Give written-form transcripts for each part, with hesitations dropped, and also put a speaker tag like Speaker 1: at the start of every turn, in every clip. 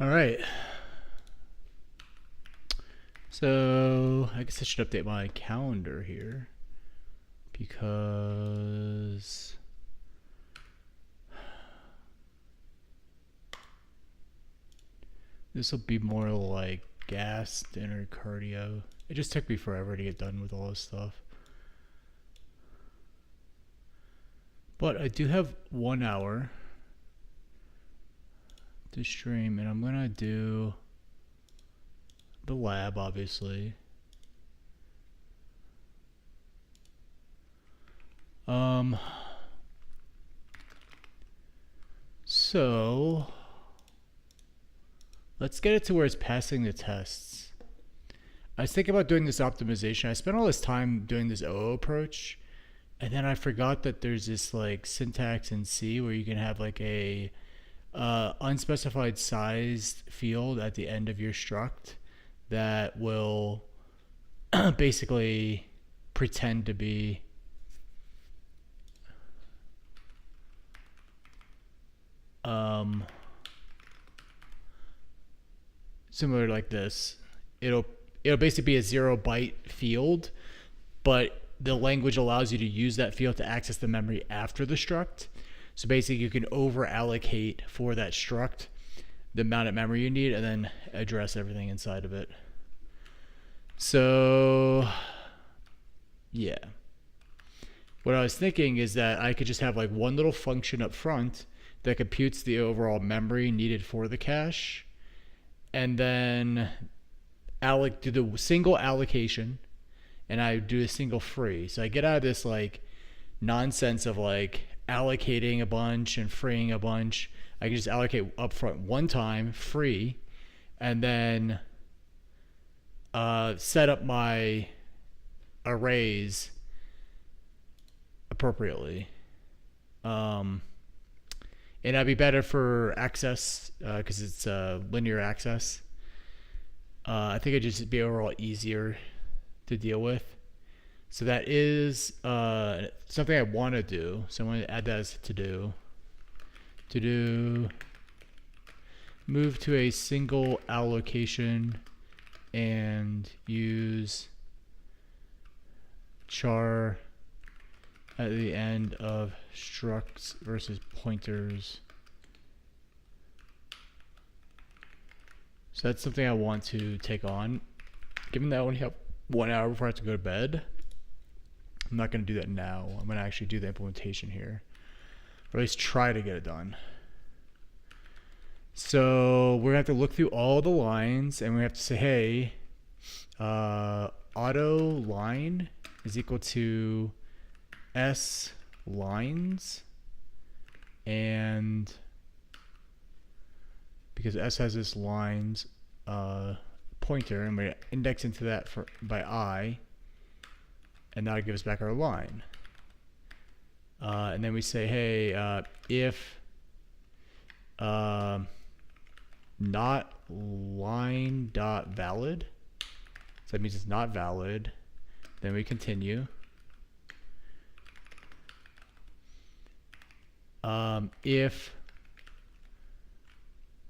Speaker 1: All right. So I guess I should update my calendar here because this will be more like gas dinner cardio. It just took me forever to get done with all this stuff. But I do have 1 hour to stream, and I'm gonna do the lab, obviously. So let's get it to where it's passing the tests. I was thinking about doing this optimization. I spent all this time doing this OO approach, and then I forgot that there's this like syntax in C where you can have like a unspecified sized field at the end of your struct that will basically pretend to be similar like this. It'll basically be a 0 byte field, but the language allows you to use that field to access the memory after the struct. So basically you can over allocate for that struct the amount of memory you need and then address everything inside of it. So yeah, what I was thinking is that I could just have like one little function up front that computes the overall memory needed for the cache, and then do the single allocation, and I do a single free. So I get out of this like nonsense of like allocating a bunch and freeing a bunch. I can just allocate upfront one time, free, and then set up my arrays appropriately. And that'd be better for access because it's linear access. I think it'd just be overall easier to deal with. So that is something I want to do. So I'm going to add that as to do. To do, move to a single allocation and use char at the end of structs versus pointers. So that's something I want to take on. Given that I only have 1 hour before I have to go to bed, I'm not going to do that now. I'm going to actually do the implementation here, or at least try to get it done. So we're going to have to look through all the lines, and we have to say, hey, auto line is equal to S lines, and because S has this lines pointer, and we index into that by I, and that'll give us back our line. And then we say, hey, if not line dot valid, so that means it's not valid, then we continue. If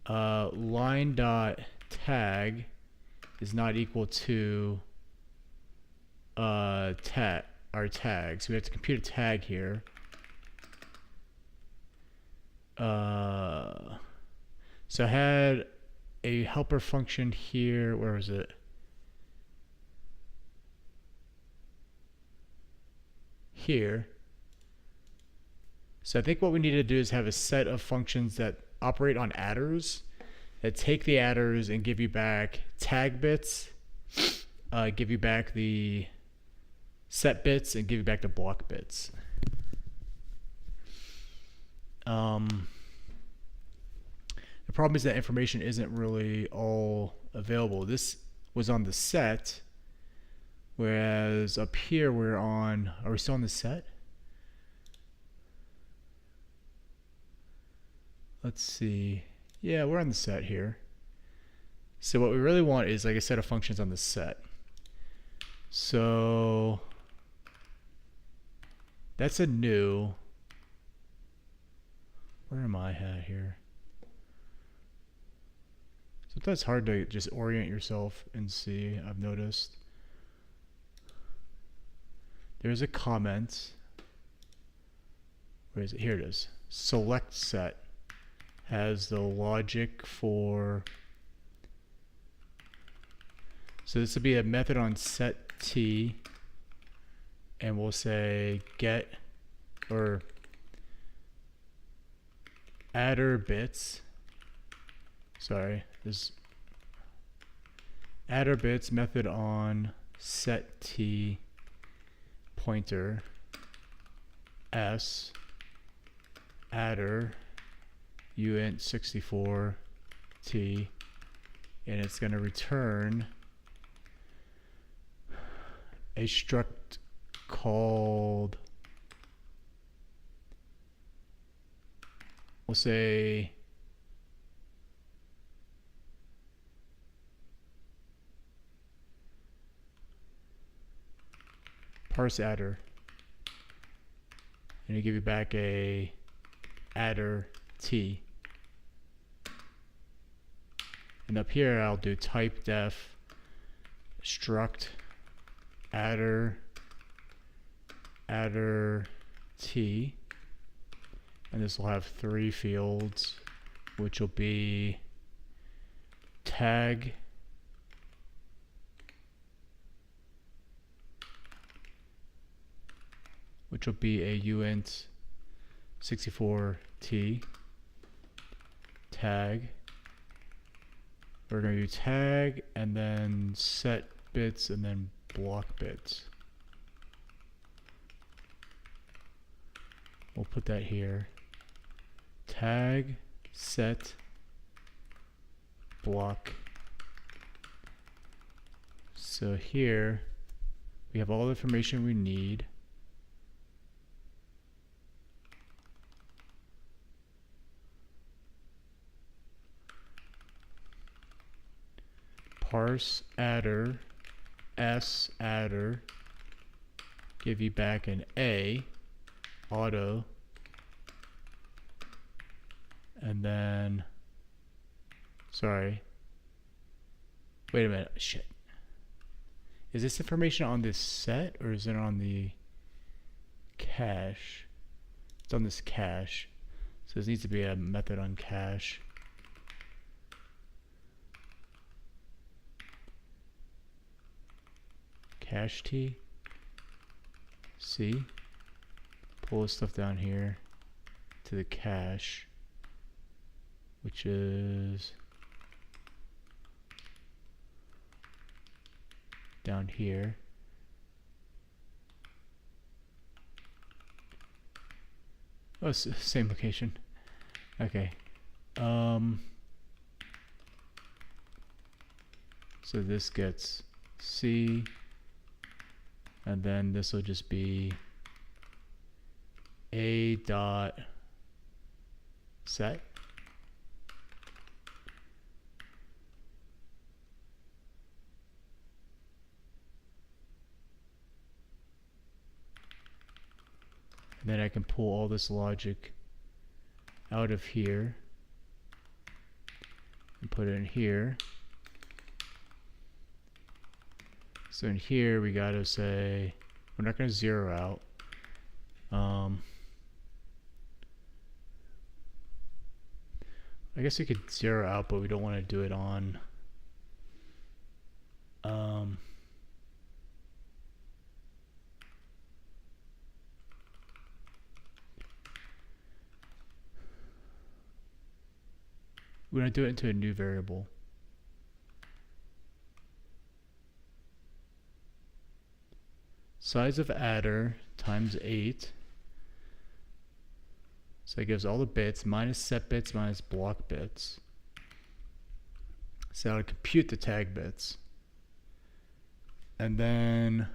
Speaker 1: line dot tag is not equal to our tag, so we have to compute a tag here. So I had a helper function here. Where was it? Here. So I think what we need to do is have a set of functions that operate on adders, that take the adders and give you back tag bits, give you back the set bits, and give you back the block bits. The problem is that information isn't really all available. This was on the set, whereas up here we're on, are we still on the set? Let's see. Yeah, we're on the set here. So what we really want is like a set of functions on the set. So that's a new. Where am I at here? Sometimes it's hard to just orient yourself and see, I've noticed. There's a comment. Where is it? Here it is. Select set has the logic for, so this would be a method on set t, and we'll say get or adder bits. Sorry, this adder bits method on set t pointer s adder uint 64 t, and it's going to return a struct called, we'll say parse adder, and it'll give you back a adder t. And up here I'll do type def struct adder t, and this will have 3 fields, which will be tag, which will be a uint 64t tag. We're going to do tag and then set bits and then block bits. We'll put that here. Tag, set, block. So here we have all the information we need. Parse adder s adder, give you back an a auto, and then sorry, wait a minute, shit, is this information on this set or is it on the cache? It's on this cache, so this needs to be a method on cache. Cache t, C, pull this stuff down here to the cache, which is down here. Oh, same location. Okay. So this gets C, and then this will just be a dot set. And then I can pull all this logic out of here and put it in here. So in here we gotta say, we're not gonna zero out. I guess we could zero out, but we don't want to do it on we're gonna do it into a new variable. Size of adder times 8. So it gives all the bits minus set bits minus block bits. So I'll compute the tag bits. And then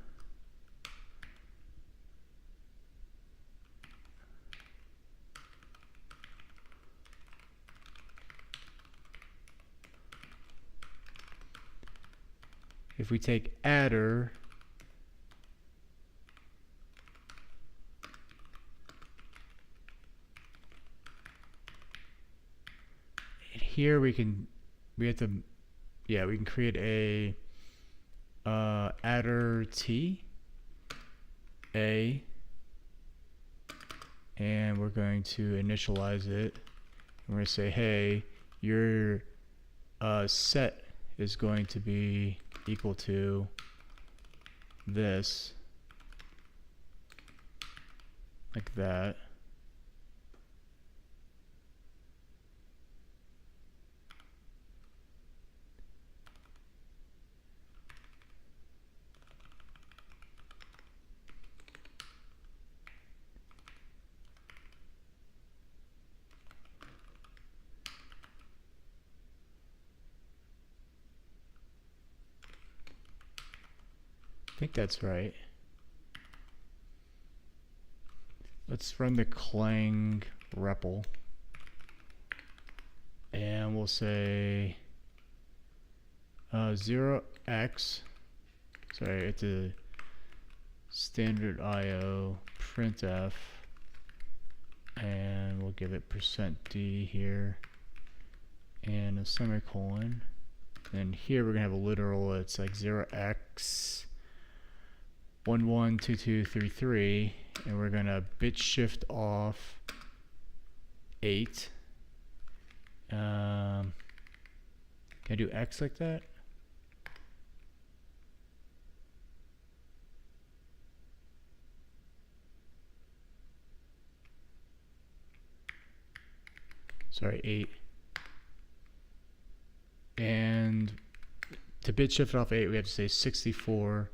Speaker 1: if we take adder here, we can we have to, yeah, we can create a adder t a, and we're going to initialize it. We're going to say, hey, your set is going to be equal to this, like that. I think that's right. Let's run the clang REPL, and we'll say 0x, sorry, it's a standard IO printf, and we'll give it %d here and a semicolon. And here we're gonna have a literal, it's like 0x 112233, and we're gonna bit shift off 8. Can I do X like that? Sorry, 8. And to bit shift off 8, we have to say 64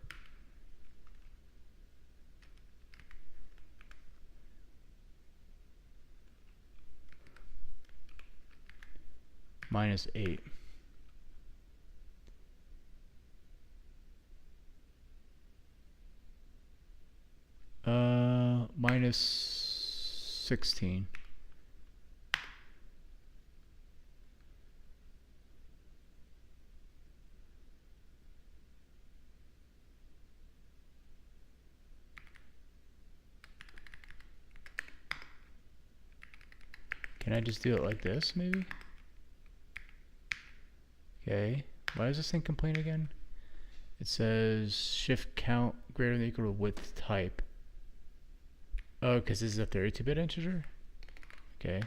Speaker 1: minus 8. Minus 16. Can I just do it like this, maybe? Okay. Why does this thing complain again? It says shift count greater than or equal to width type. Oh, because this is a 32-bit integer? Okay.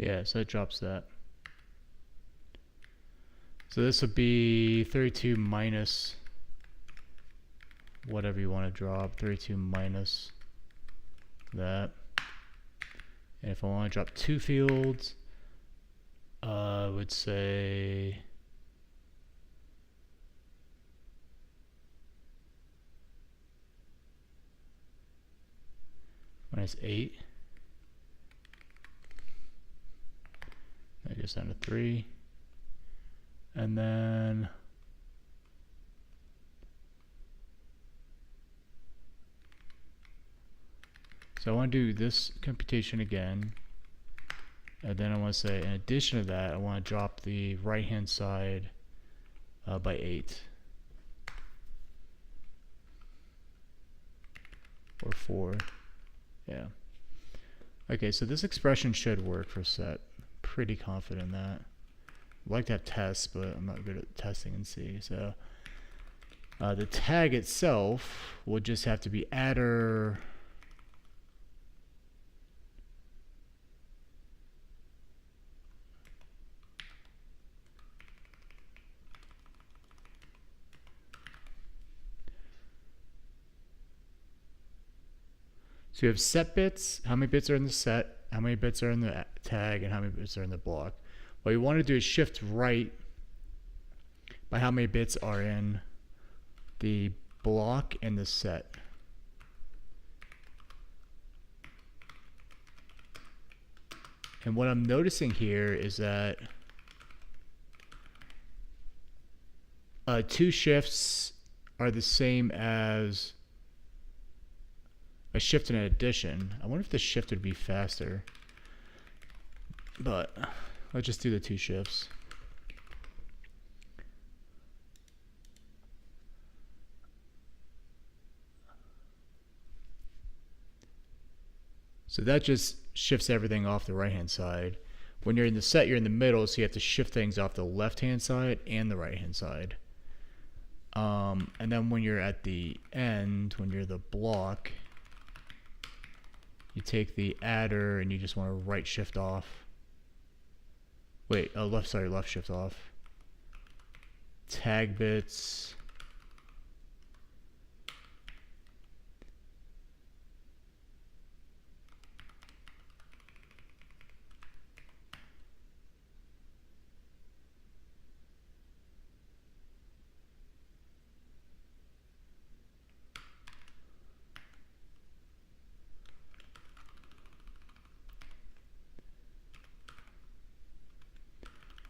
Speaker 1: Yeah, so it drops that. So this would be 32 minus whatever you want to drop, 32 minus that. And if I want to drop 2 fields, I would say minus 8. That goes down to 3. And then so I want to do this computation again, and then I want to say in addition to that I want to drop the right hand side by 8 or 4. Yeah. Okay, so this expression should work for set. Pretty confident in that. I'd like to have tests, but I'm not good at testing in C. So the tag itself will just have to be adder so you have set bits, how many bits are in the set, how many bits are in the tag, and how many bits are in the block. What you want to do is shift right by how many bits are in the block and the set. And what I'm noticing here is that two shifts are the same as a shift and an addition. I wonder if the shift would be faster. But let's just do the two shifts. So that just shifts everything off the right hand side. When you're in the set, you're in the middle, so you have to shift things off the left hand side and the right hand side. And then when you're at the end, when you're the block, you take the adder and you just want to right shift off. Wait, left shift off. Tag bits.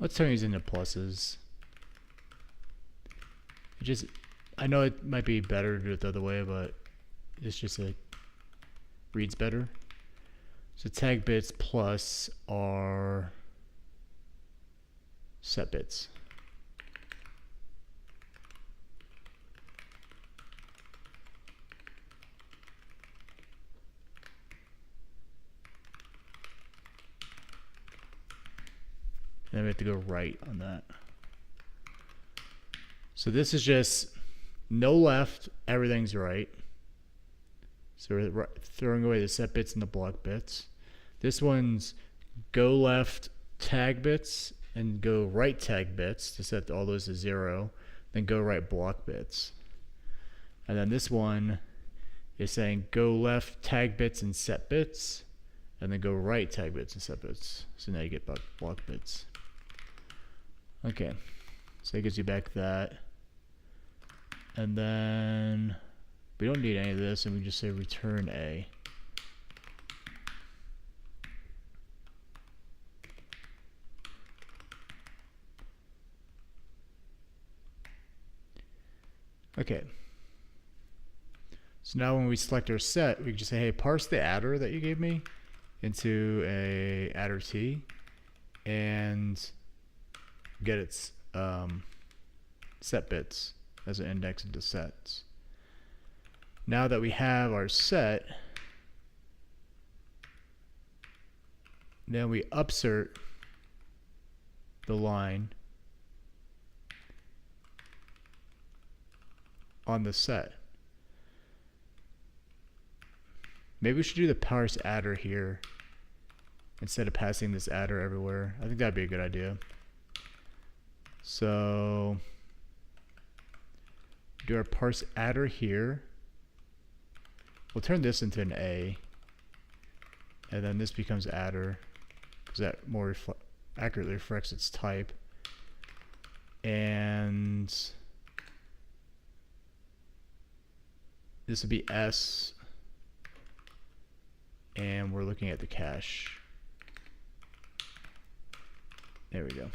Speaker 1: Let's turn these into pluses. I know it might be better to do it the other way, but it's just reads better. So tag bits plus are set bits. And then we have to go right on that. So this is just no left, everything's right. So we're throwing away the set bits and the block bits. This one's go left tag bits and go right tag bits to set all those to 0. Then go right block bits. And then this one is saying go left tag bits and set bits. And then go right tag bits and set bits. So now you get block bits. Okay, so that gives you back that. And then we don't need any of this, and we just say return A. Okay. So now when we select our set, we can just say, hey, parse the adder that you gave me into a adder T and get its set bits as an index into sets. Now that we have our set, then we upsert the line on the set. Maybe we should do the parse adder here instead of passing this adder everywhere. I think that'd be a good idea. So do our parse adder here. We'll turn this into an A, and then this becomes adder because that more accurately reflects its type. And this would be S, and we're looking at the cache. There we go.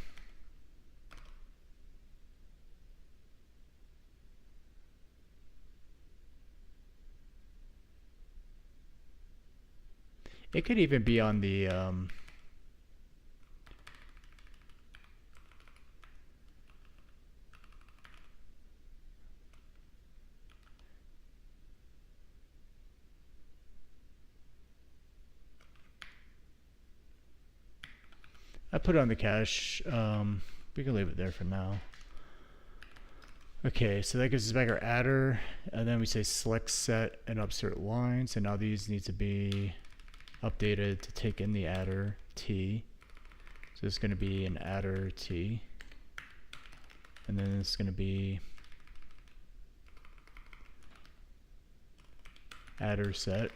Speaker 1: It could even be on the I put it on the cache. We can leave it there for now. Okay, so that gives us back our adder, and then we say select set and upsert lines, and now these need to be updated to take in the adder T. So it's going to be an adder T, and then it's going to be adder set,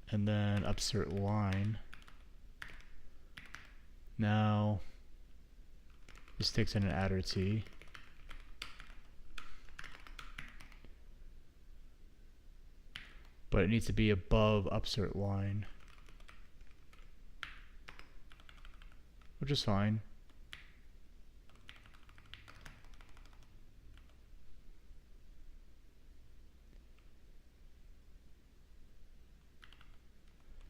Speaker 1: and then upsert line. Now this takes in an adder T. but it needs to be above upsert line, which is fine.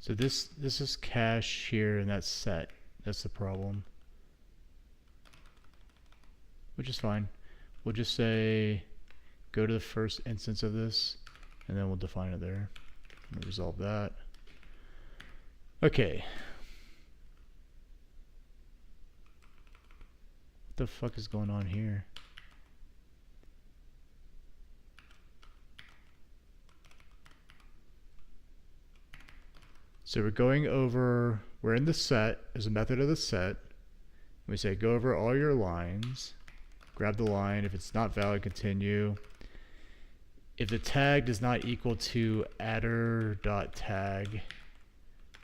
Speaker 1: So this is cache here, and that's set. That's the problem, which is fine. We'll just say go to the first instance of this, and then we'll define it there. We'll resolve that. Okay. What the fuck is going on here? So we're going over, we're in the set, as a method of the set. We say go over all your lines, grab the line. If it's not valid, continue. If the tag does not equal to adder.tag,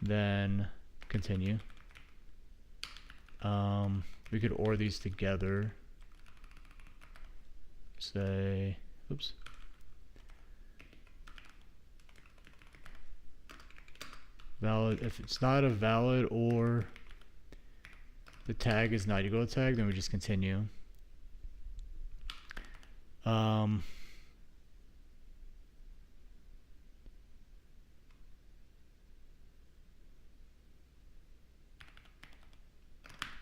Speaker 1: then continue. We could OR these together. Say, oops. Valid. If it's not a valid or the tag is not equal to tag, then we just continue.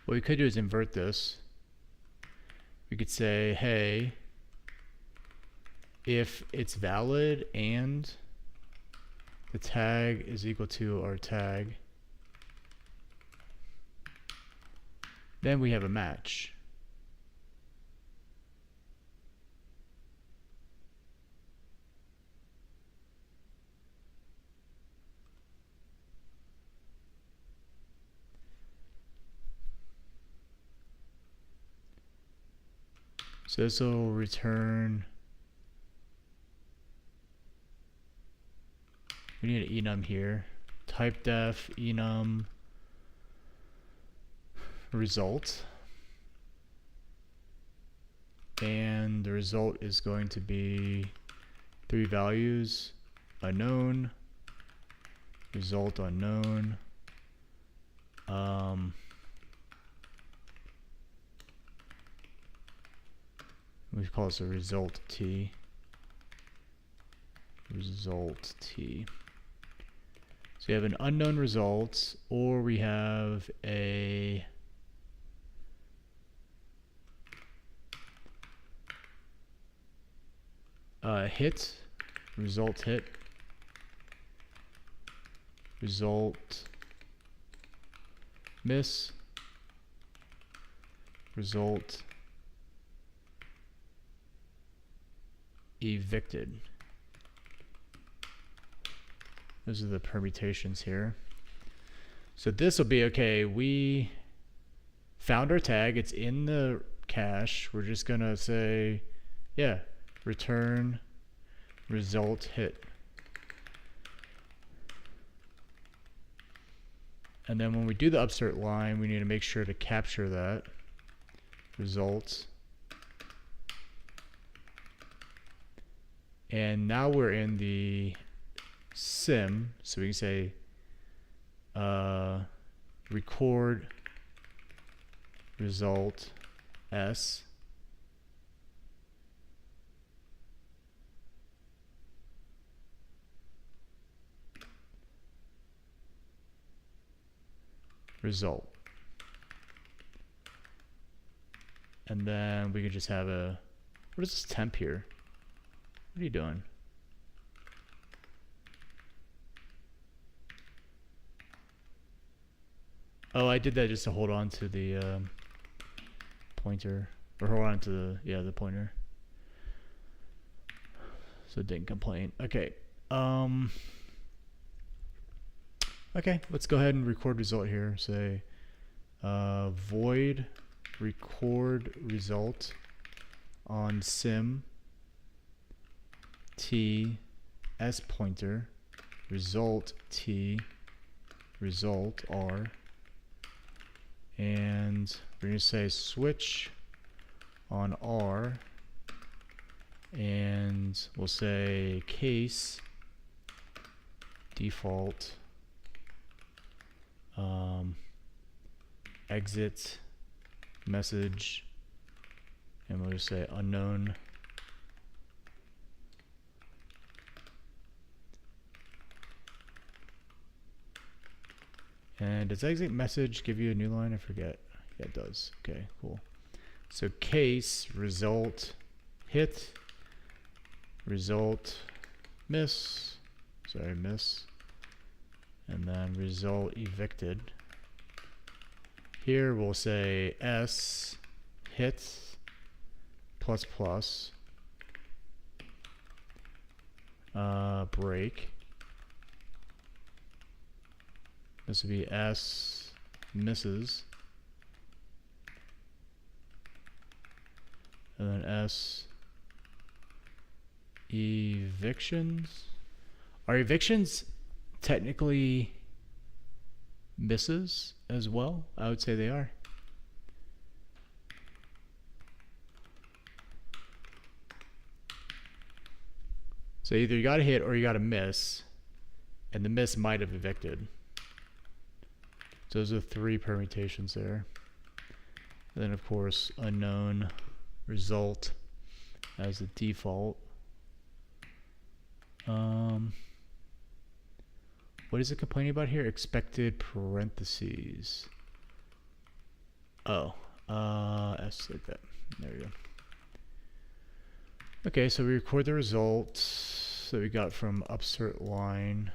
Speaker 1: What we could do is invert this. We could say, hey, if it's valid and the tag is equal to our tag, then we have a match. So this will return, we need an enum here, type def enum result, and the result is going to be 3 values, unknown, result unknown, we call this a result t. Result t. So we have an unknown result, or we have a hit, result hit, result miss, result evicted. Those are the permutations here. So this will be okay. We found our tag. It's in the cache. We're just going to say, yeah, return result hit. And then when we do the upsert line, we need to make sure to capture that result. And now we're in the sim, so we can say record result s, result, and then we can just have a, what is this temp here? What are you doing? Oh, I did that just to hold on to the pointer, or hold on to the, yeah, the pointer, so it didn't complain. Okay. Okay, let's go ahead and record result here. Say void record result on sim t s pointer result t result r, and we're going to say switch on r, and we'll say case default exit message, and we'll just say unknown. And does exit message give you a new line? I forget. Yeah, it does. Okay, cool. So case result hit, result miss, sorry, miss, and then result evicted. Here we'll say s hit plus plus break. This would be s misses, and then s evictions. Are evictions technically misses as well? I would say they are. So either you got to hit or you got to miss, and the miss might have evicted. So those are three permutations there. And then of course unknown result as the default. What is it complaining about here? Expected parentheses. Oh, S like that. There we go. Okay, so we record the results that we got from upsert line.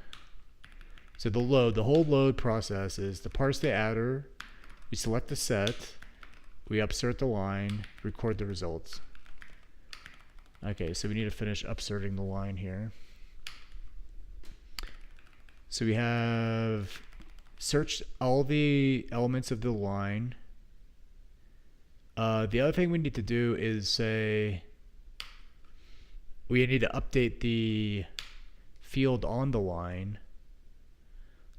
Speaker 1: So the whole load process is to parse the adder, we select the set, we upsert the line, record the results. Okay, so we need to finish upserting the line here. So we have searched all the elements of the line. The other thing we need to do is say we need to update the field on the line.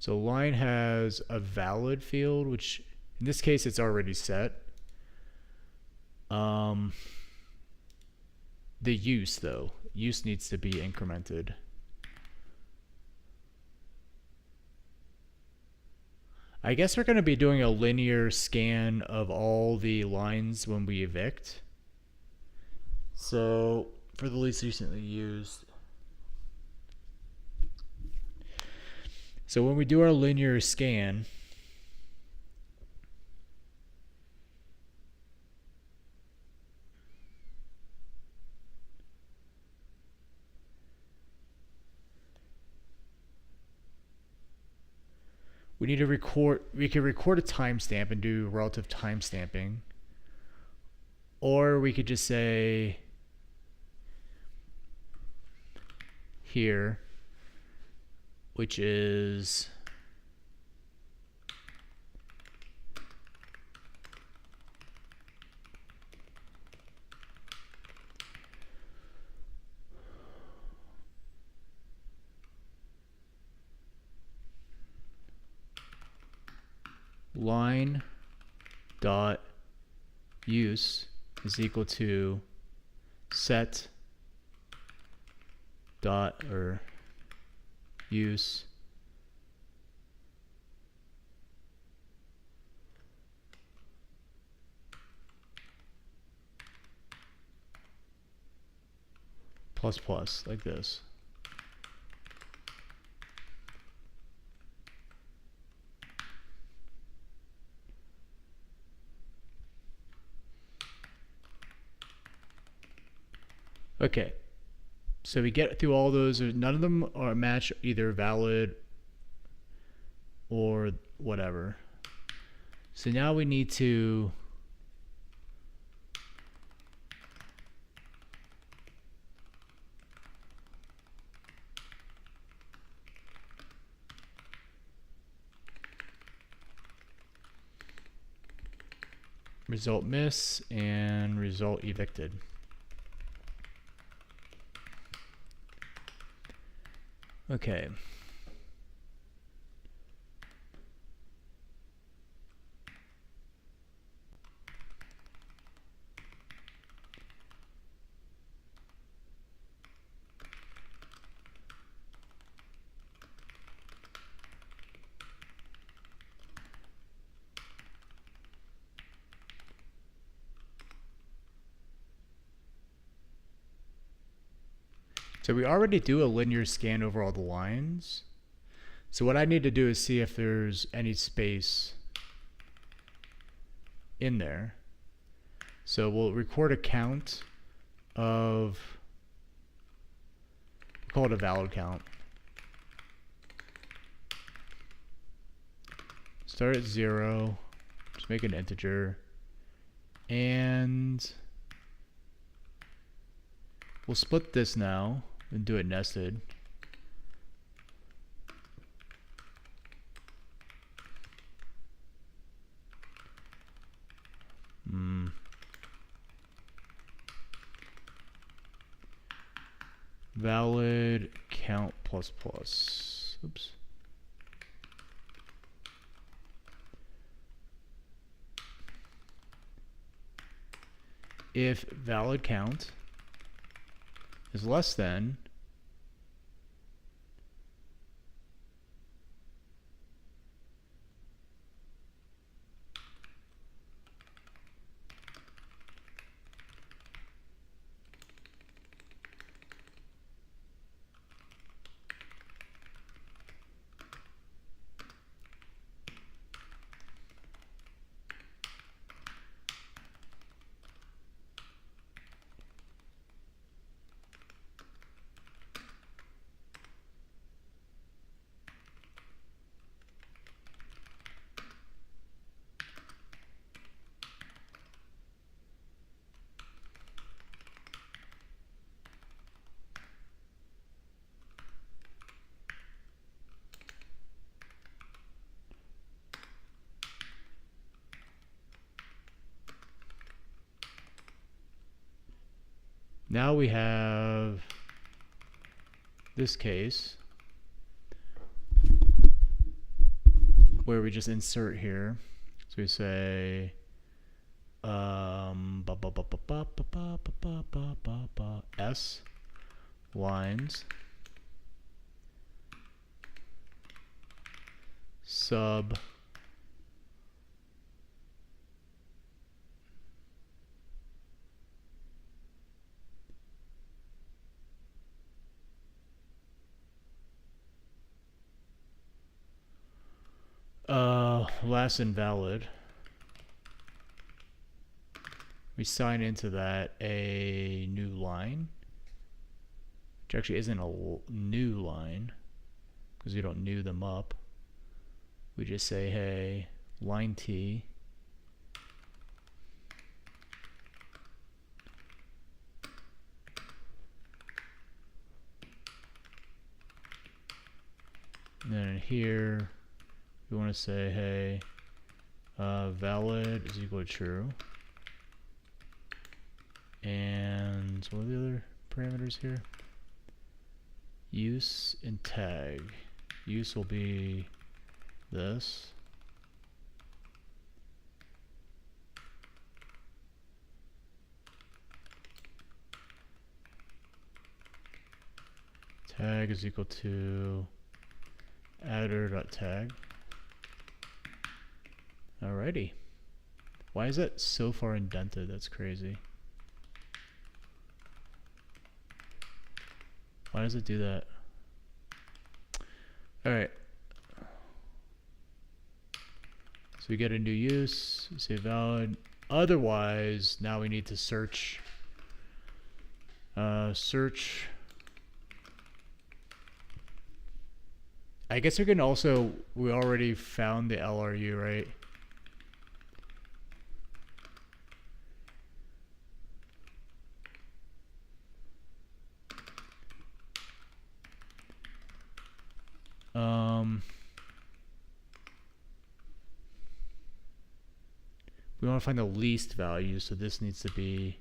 Speaker 1: So line has a valid field, which in this case it's already set. The use though, use needs to be incremented. I guess we're going to be doing a linear scan of all the lines when we evict. So for the least recently used. So when we do our linear scan, we need to record, we can record a timestamp and do relative timestamping. Or we could just say here, which is line dot use is equal to set dot or use plus plus, like this. Okay, so we get through all those. None of them are match either valid or whatever. So now we need to result miss and result evicted. Okay. So we already do a linear scan over all the lines. So what I need to do is see if there's any space in there. So we'll record a count of, we'll call it a valid count. Start at 0, just make an integer, and we'll split this now and do it nested. Valid count plus plus. Oops. If valid count is less than now we have this case where we just insert here. So we say S lines sub last invalid. We sign into that a new line, which actually isn't a new line because we don't new them up. We just say, hey, line T and then here we want to say, hey, valid is equal to true. And what are the other parameters here? Use and tag. Use will be this. Tag is equal to adder.tag. Alrighty. Why is that so far indented? That's crazy. Why does it do that? Alright. So we get a new use, say valid. Otherwise, now we need to search. Search. I guess we can also, we already found the LRU, right? We want to find the least value, so this needs to be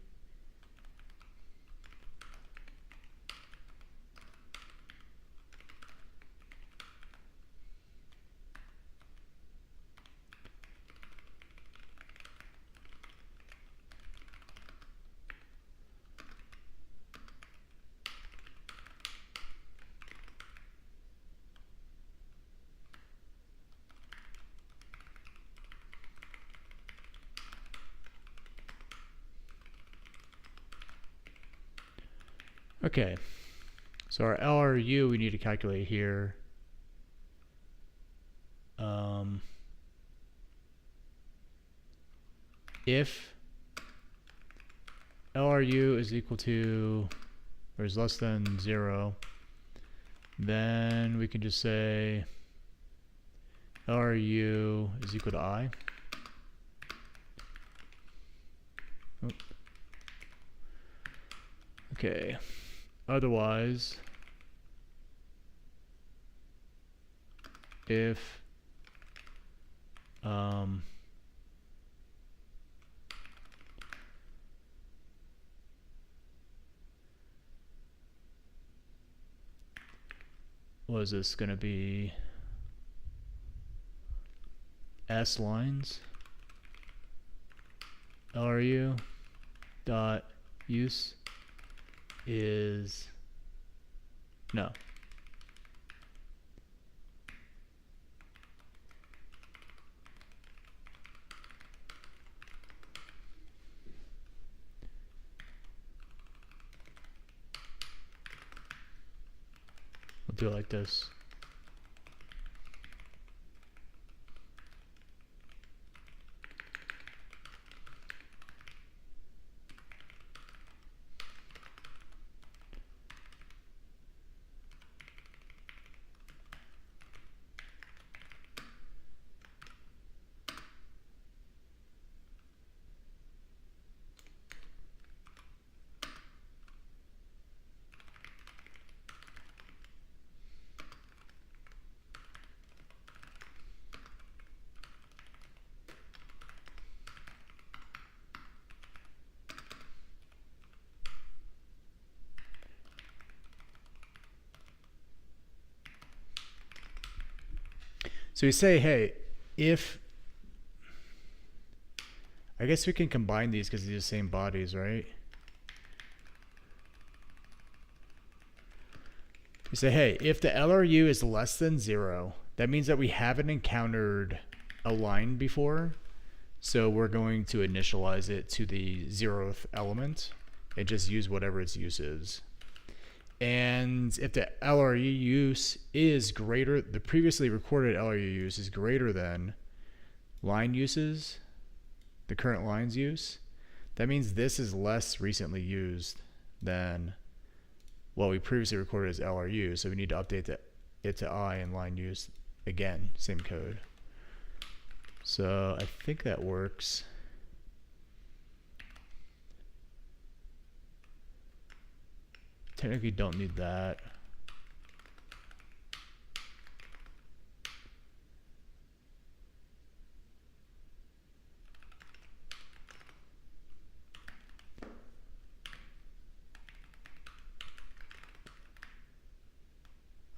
Speaker 1: okay. So our LRU we need to calculate here. If LRU is equal to or is less than 0, then we can just say LRU is equal to I. Oh. Okay. Otherwise, if what is this going to be? S lines LRU dot use is no. We'll do it like this. So you say, hey, if, I guess we can combine these because they're the same bodies, right? You say, hey, if the LRU is less than 0, that means that we haven't encountered a line before. So we're going to initialize it to the 0th element and just use whatever its use is. And if the LRU use is greater, the previously recorded LRU use is greater than line uses, the current line's use, that means this is less recently used than what we previously recorded as LRU. So we need to update it to I and line use again, same code. So I think that works. Technically don't need that.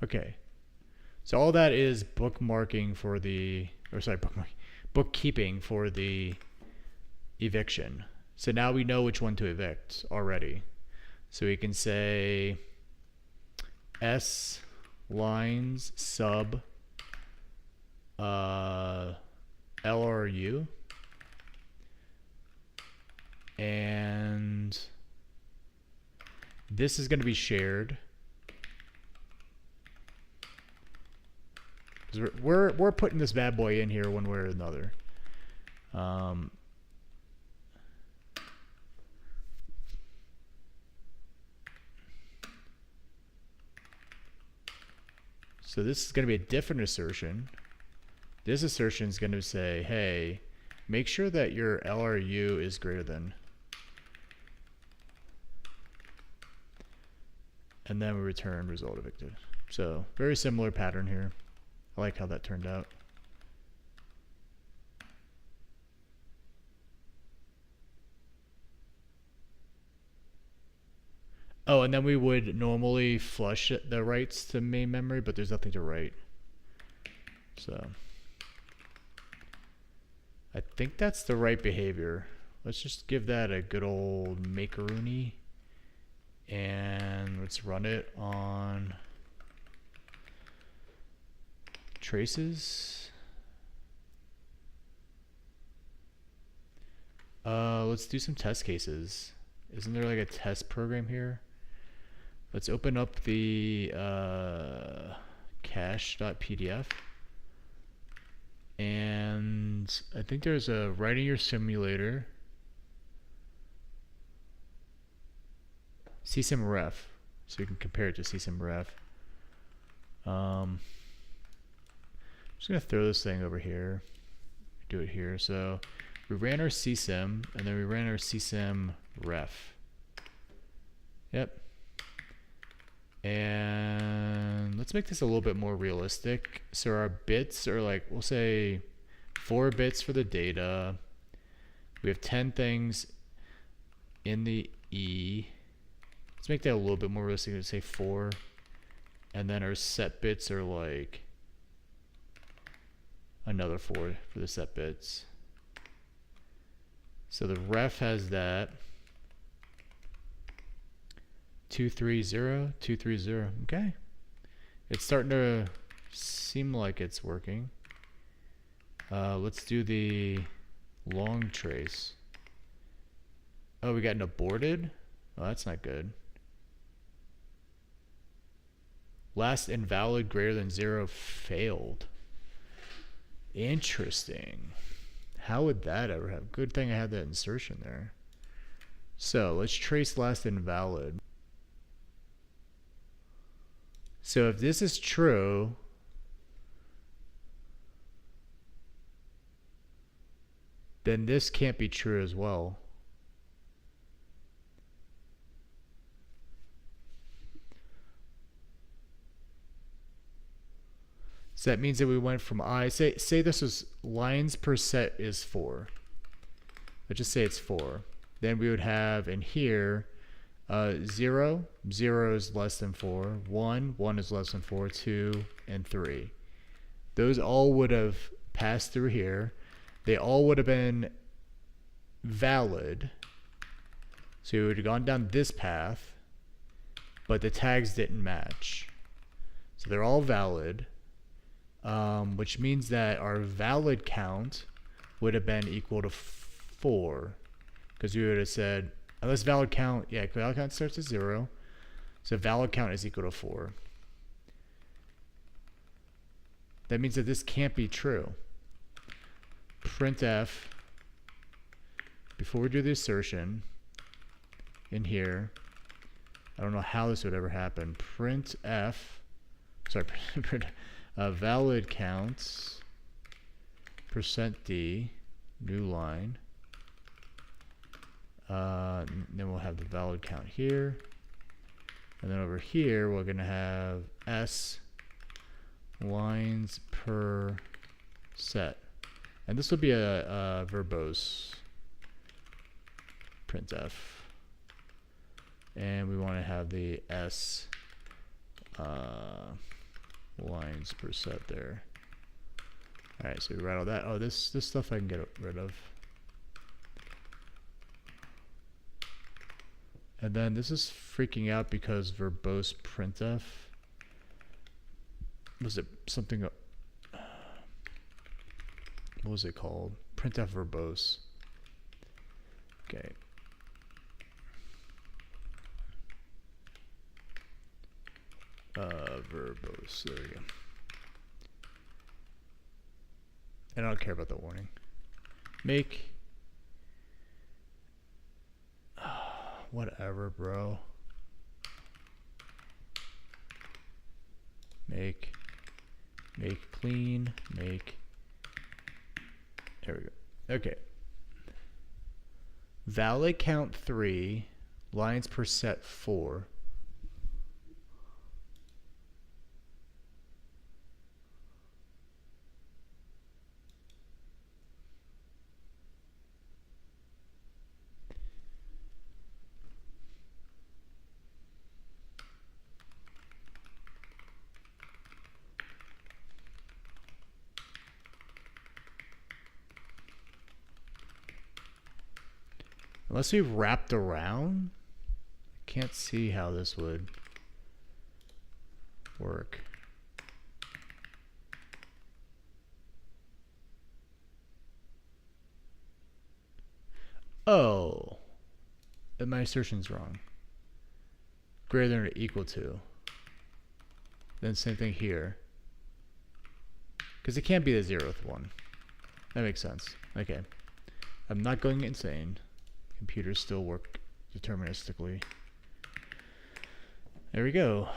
Speaker 1: Okay. So all that is bookmarking for the, or sorry, bookkeeping for the eviction. So now we know which one to evict already. So we can say S lines sub LRU, and this is going to be shared because we're putting this bad boy in here one way or another. So this is going to be a different assertion. This assertion is going to say, hey, make sure that your LRU is greater than. And then we return result evicted. So very similar pattern here. I like how that turned out. Oh, and then we would normally flush the writes to main memory, but there's nothing to write. So I think that's the right behavior. Let's just give that a good old macaroni. And let's run it on traces. Let's do some test cases. Isn't there like a test program here? Let's open up the cache.pdf. And I think there's a writing your simulator. CSIMref. So you can compare it to CSIMref. I'm just going to throw this thing over here. Do it here. So we ran our CSIM, and then we ran our CSIMref. Yep. And let's make this a little bit more realistic. So our bits are like, we'll say 4 bits for the data. We have 10 things in the E. Let's make that a little bit more realistic. Let's say 4. And then our set bits are like another 4 for the set bits. So the ref has that. 230, 230. Okay. It's starting to seem like it's working. Let's do the long trace. Oh, we got an aborted? Oh, that's not good. Last invalid greater than 0 failed. Interesting. How would that ever happen? Good thing I had that insertion there. So let's trace last invalid. So if this is true, then this can't be true as well. So that means that we went from say this is lines per set is 4. Let's just say it's 4. Then we would have in here 0, 0 is less than 4, 1, 1 is less than 4, 2, and 3. Those all would have passed through here. They all would have been valid. So we would have gone down this path, but the tags didn't match. So they're all valid, which means that our valid count would have been equal to 4, because we would have said, unless valid count, yeah, valid count starts at 0. So valid count is equal to 4. That means that this can't be true. Printf, before we do the assertion, in here, I don't know how this would ever happen. Printf, sorry, valid counts, %d, new line. Then we'll have the valid count here. And then over here, we're going to have S lines per set. And this will be a verbose printf. And we want to have the S lines per set there. Alright, so we write all that. Oh, this stuff I can get rid of. And then this is freaking out because verbose printf. Was it something? What was it called? Printf verbose. Okay. Verbose. There we go. And I don't care about the warning. Make. Whatever, bro. Make clean, make. There we go. Okay. Valid count 3, lines per set 4. Unless we wrapped around, I can't see how this would work. Oh, my assertion's wrong. greater than or equal to. Then same thing here. Because it can't be the 0th one. That makes sense. Okay. I'm not going insane. Computers still work deterministically. There we go.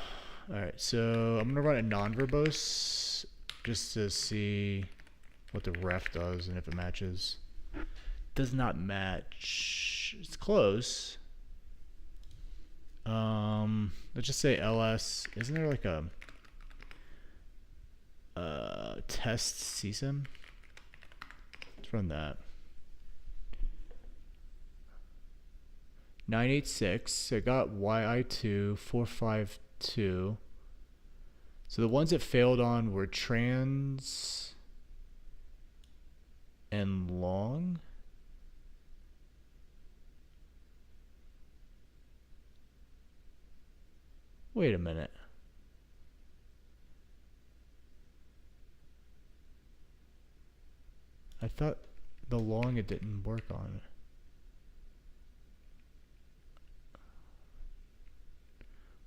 Speaker 1: Alright, so I'm going to run a non-verbose just to see what the ref does and if it matches. Does not match. It's close. Let's just say ls. Isn't there like a test CSIM? Let's run that. 986. I got YI2 452. So the ones it failed on were trans and long. Wait a minute. I thought the long it didn't work on.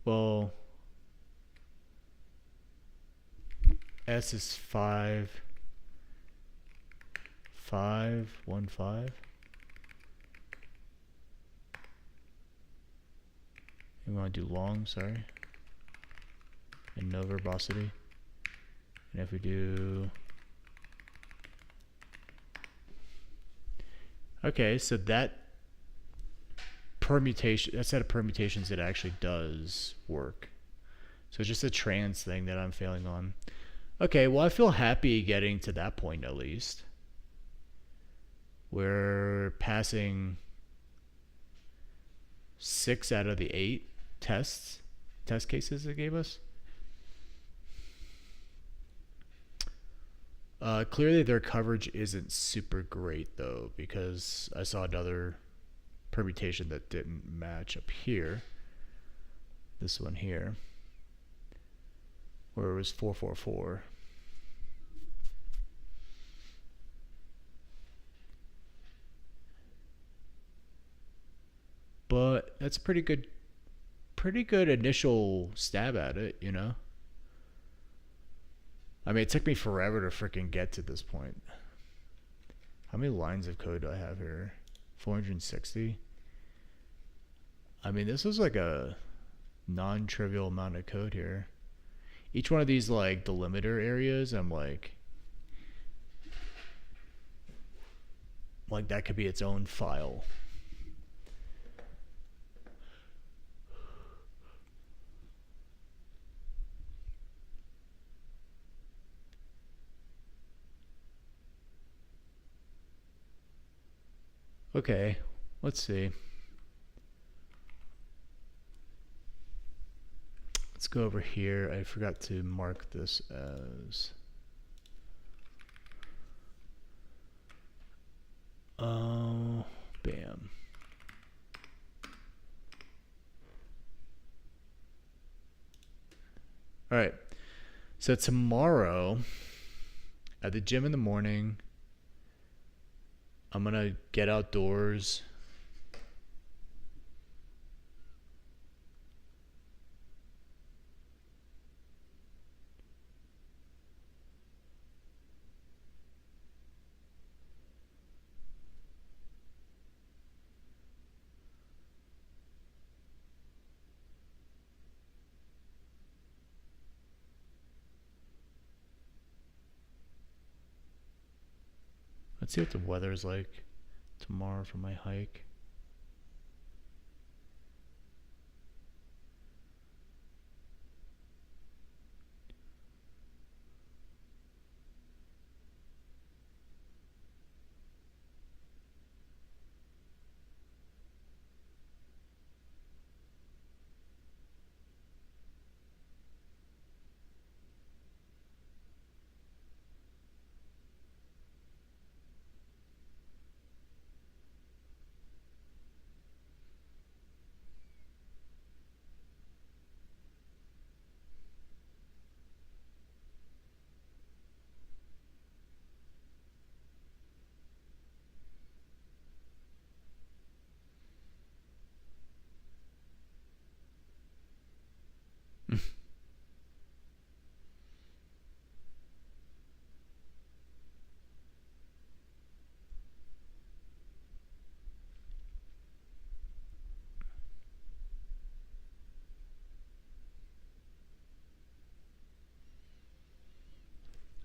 Speaker 1: Well, S is 5, 5, 1, 5. We want to do long, sorry. And no verbosity. And if we do... Okay, so that permutation, that set of permutations, it actually does work. So it's just a trans thing that I'm failing on. Okay, well I feel happy getting to that point at least. We're passing 6 out of the 8 test cases it gave us. Clearly their coverage isn't super great though, because I saw another permutation that didn't match up here. This one here, where it was 444. But that's a pretty good initial stab at it, you know? I mean, it took me forever to freaking get to this point. How many lines of code do I have here? 460? I mean, this was like a non-trivial amount of code here. Each one of these like delimiter areas, I'm like that could be its own file. Okay, let's see. Let's go over here. I forgot to mark this as... Oh, bam. All right. So tomorrow at the gym in the morning, I'm going to get outdoors. Let's see what the weather is like tomorrow for my hike.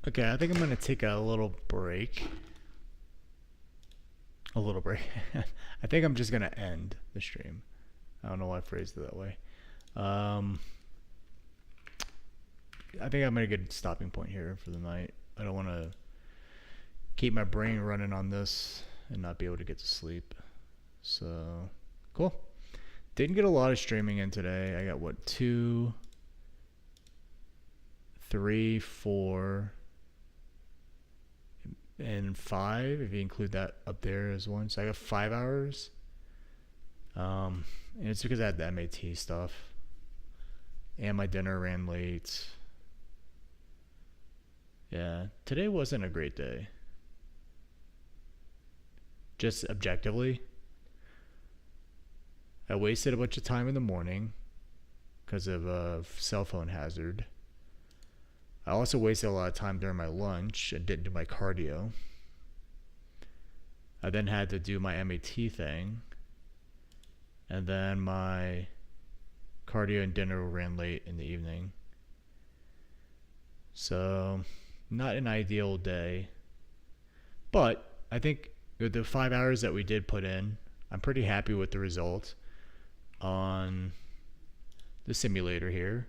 Speaker 1: Okay, I think I'm gonna take a little break. A little break. I think I'm just gonna end the stream. I don't know why I phrased it that way. I think I'm gonna get a stopping point here for the night. I don't want to keep my brain running on this and not be able to get to sleep. So, cool. Didn't get a lot of streaming in today. I got what, 2, 3, 4, and 5 if you include that up there as one. So I got 5 hours. And it's because I had the MAT stuff. And my dinner ran late. Yeah, today wasn't a great day. Just objectively. I wasted a bunch of time in the morning because of a cell phone hazard. I also wasted a lot of time during my lunch and didn't do my cardio. I then had to do my MAT thing. And then my cardio and dinner ran late in the evening. So, not an ideal day. But I think with the 5 hours that we did put in, I'm pretty happy with the result on the simulator here.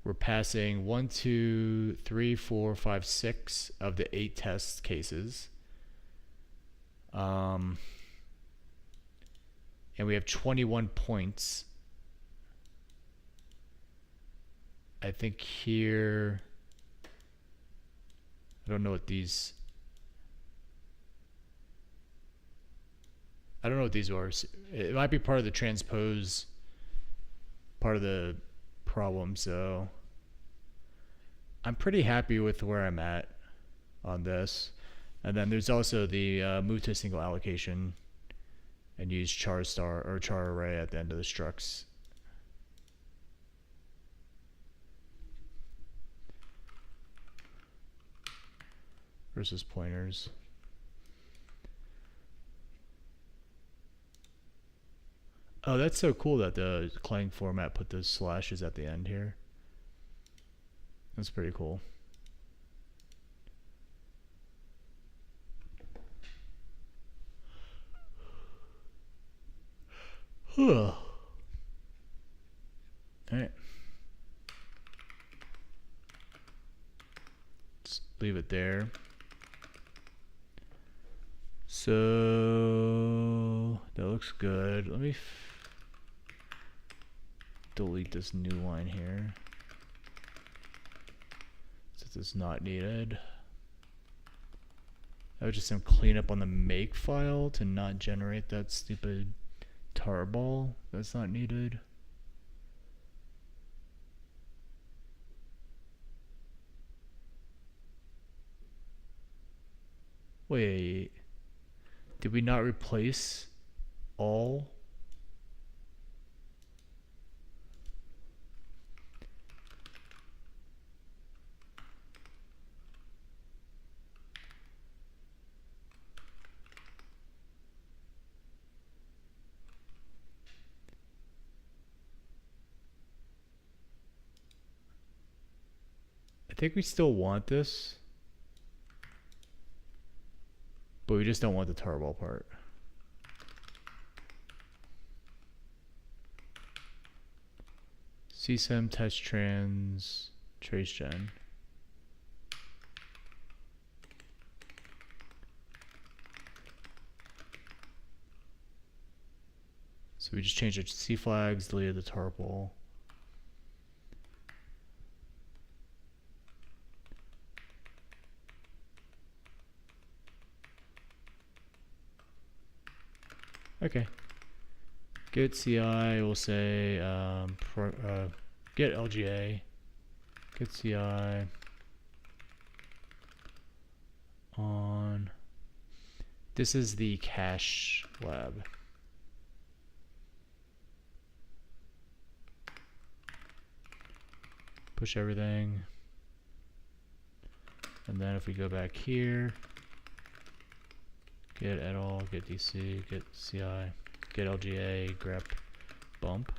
Speaker 1: We're passing 1, 2, 3, 4, 5, 6 of the 8 test cases. And we have 21 points. I think here, I don't know what these are. It might be part of the transpose, part of the problem. So I'm pretty happy with where I'm at on this. And then there's also the move to a single allocation and use char star or char array at the end of the structs. Versus pointers. Oh, that's so cool that the Clang format put those slashes at the end here. That's pretty cool. All right. Let's leave it there. So that looks good. Let me delete this new line here since it's not needed. I would just some cleanup on the make file to not generate that stupid tarball that's not needed. Wait, did we not replace all? I think we still want this, but we just don't want the tarball part. CSIM, test trans, trace gen. So we just changed it to C flags, deleted the tarball. Okay. Get CI, we'll say get LGA, get CI on. This is the cache lab. Push everything. And then if we go back here, get etal, get DC, get CI, get LGA, grep, bump.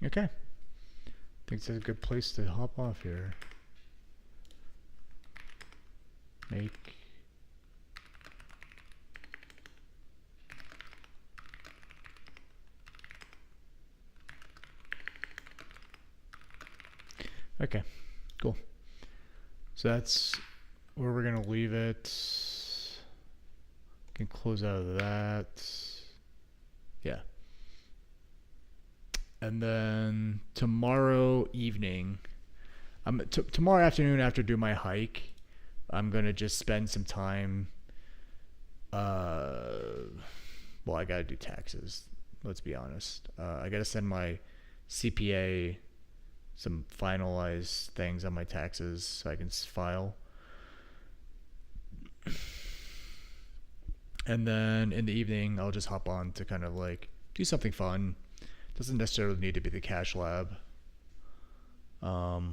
Speaker 1: Okay. I think it's a good place to hop off here. Make. Okay, cool. So that's where we're gonna leave it. Can close out of that. Yeah. And then tomorrow evening, tomorrow afternoon after I do my hike, I'm gonna just spend some time. Well, I gotta do taxes. Let's be honest. I gotta send my CPA some finalized things on my taxes so I can file. And then in the evening, I'll just hop on to kind of like do something fun. Doesn't necessarily need to be the cash lab. But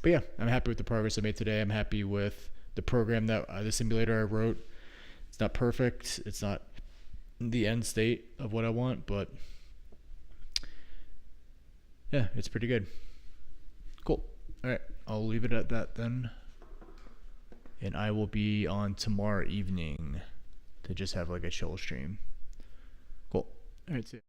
Speaker 1: yeah, I'm happy with the progress I made today. I'm happy with the program that the simulator I wrote. It's not perfect. It's not the end state of what I want, but yeah, it's pretty good. Cool. All right, I'll leave it at that then. And I will be on tomorrow evening to just have like a chill stream. Cool. All right, see ya.